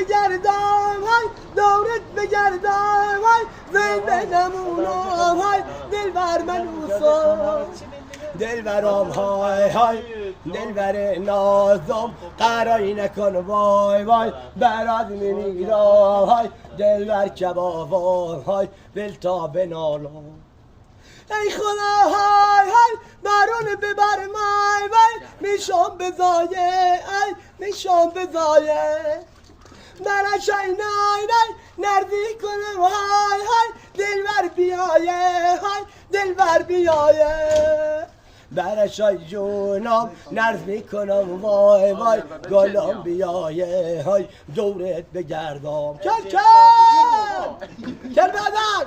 بگردم های دورت بگردم های زنده نمونم های دلبر من اوسان دلبرم های های دلبر نازم قراری نکن وای وای برات میمیرم های دلبر کبابم های بلتا بنالم ای خدا های های بارون ببر مای وای میشم بزایه ای میشم بزایه برشای نای نای نردی کنم های های دلبر بیایه های دلبر بیایه برشای جونم نرز میکنم وای وای گلم بیایه های دورت بگردم کل کل کل بدن